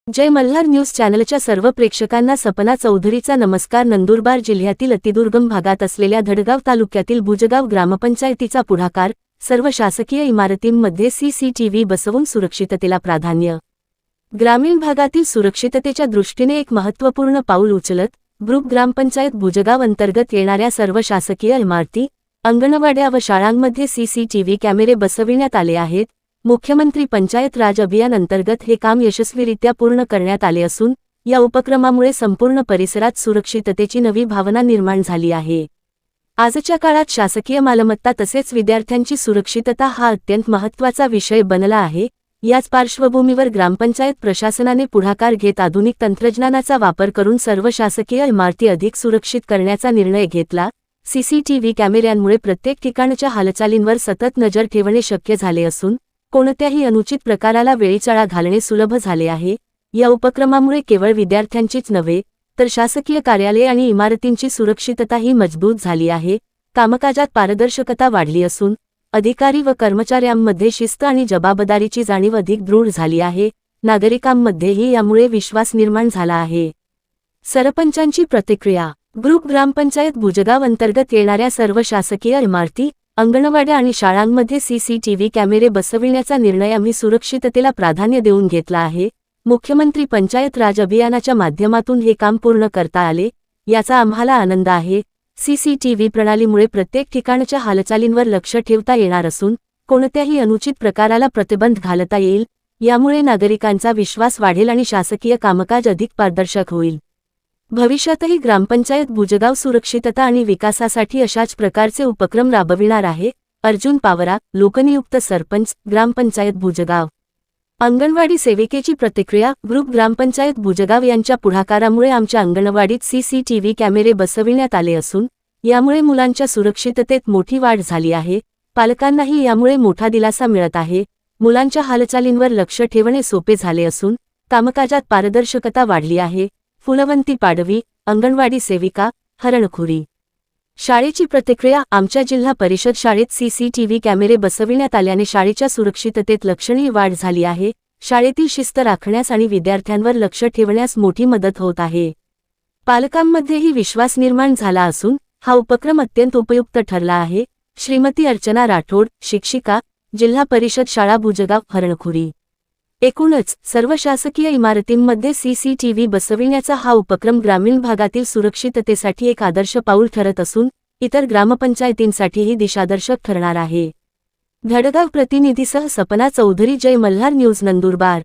जय Malhar news चॅनलच्या सर्व प्रेक्षकांना सपना चौधरीचा नमस्कार। नंदुरबार जिल्ह्यातील अतिदुर्गम भागात असलेल्या धडगाव तालुक्यातील भुजगाव ग्रामपंचायतीचा पुढाकार, सर्व शासकीय इमारतींमध्ये सीसीटीव्ही बसवून सुरक्षिततेला प्राधान्य। ग्रामीण भागातील सुरक्षिततेच्या दृष्टीने एक महत्त्वपूर्ण पाऊल उचलत ग्रुप ग्रामपंचायत भुजगाव अंतर्गत येणाऱ्या सर्व शासकीय इमारती, अंगणवाड्या व शाळांमध्ये सीसीटीव्ही कॅमेरे बसविण्यात आले आहेत। मुख्यमंत्री पंचायत राज अभियान अंतर्गत हे काम यशस्वीरित्या पूर्ण करण्यात आले असून या उपक्रमामुळे संपूर्ण परिसरात सुरक्षिततेची नवी भावना निर्माण झाली आहे। आजच्या काळात शासकीय मालमत्ता तसेच विद्यार्थ्यांची सुरक्षितता हा अत्यंत महत्त्वाचा विषय बनला आहे। याच पार्श्वभूमीवर ग्रामपंचायत प्रशासनाने पुढाकार घेत आधुनिक तंत्रज्ञानाचा वापर करून सर्व शासकीय इमारती अधिक सुरक्षित करण्याचा निर्णय घेतला। सीसीटीव्ही कॅमेऱ्यांमुळे प्रत्येक ठिकाणच्या हालचालींवर सतत नजर ठेवणे शक्य झाले असून कोणत्याही अनुचित प्रकाराला वेळीचाळा घालणे सुलभ झाले आहे। या उपक्रमामुळे केवळ विद्यार्थ्यांचीच नव्हे तर शासकीय कार्यालये आणि इमारतींची सुरक्षितताही मजबूत झाली आहे। कामकाजात पारदर्शकता वाढली असून अधिकारी व कर्मचाऱ्यांमध्ये शिस्त आणि जबाबदारीची जाणीव अधिक दृढ झाली आहे। नागरिकांमध्येही यामुळे विश्वास निर्माण झाला आहे। सरपंचांची प्रतिक्रिया। ग्रुप ग्रामपंचायत भुजगाव अंतर्गत येणाऱ्या सर्व शासकीय इमारती, अंगणवाड्या आणि शाळांमध्ये सीसीटीव्ही कॅमेरे बसविण्याचा निर्णय आम्ही सुरक्षिततेला प्राधान्य देऊन घेतला आहे। मुख्यमंत्री पंचायत राज अभियानाच्या माध्यमातून हे काम पूर्ण करता आले, याचा आम्हाला आनंद आहे। सीसीटीव्ही प्रणालीमुळे प्रत्येक ठिकाणच्या हालचालींवर लक्ष ठेवता येणार असून कोणत्याही अनुचित प्रकाराला प्रतिबंध घालता येईल। यामुळे नागरिकांचा विश्वास वाढेल आणि शासकीय कामकाज अधिक पारदर्शक होईल। भविष्यातही ग्रामपंचायत भुजगाव सुरक्षितता आणि विकासासाठी अशाच प्रकारचे उपक्रम राबविणार आहे। अर्जुन पावरा, लोकनियुक्त सरपंच, ग्रामपंचायत भुजगाव। अंगणवाडी सेविकेची प्रतिक्रिया। ग्रुप ग्रामपंचायत भुजगाव यांच्या पुढाकारामुळे आमच्या अंगणवाडीत सीसीटीव्ही कॅमेरे बसविण्यात आले असून यामुळे मुलांच्या सुरक्षिततेत मोठी वाढ झाली आहे। पालकांनाही यामुळे मोठा दिलासा मिळत आहे। मुलांच्या हालचालींवर लक्ष ठेवणे सोपे झाले असून कामकाजात पारदर्शकता वाढली आहे। फुलवंती पाडवी, अंगणवाडी सेविका, हरणखुरी। शाळेची प्रतिक्रिया। आमच्या जिल्हा परिषद शाळेत सीसीटीव्ही कॅमेरे बसविण्यात आल्याने शाळेच्या सुरक्षिततेत लक्षणीय वाढ झाली आहे। शाळेतील शिस्त राखण्यास आणि विद्यार्थ्यांवर लक्ष ठेवण्यास मोठी मदत होत आहे। पालकांमध्येही विश्वास निर्माण झाला असून हा उपक्रम अत्यंत उपयुक्त ठरला आहे। श्रीमती अर्चना राठोड, शिक्षिका, जिल्हा परिषद शाळा भुजगाव, हरणखुरी। एकूणच सर्व शासकीय इमारतींमध्ये सीसीटीव्ही बसविण्याचा हा उपक्रम ग्रामीण भागातील सुरक्षिततेसाठी एक आदर्श पाऊल ठरत असून इतर ग्रामपंचायतींसाठीही दिशादर्शक ठरणार आहे। धडगाव प्रतिनिधीसह सपना चौधरी, जय मल्हार न्यूज, नंदुरबार।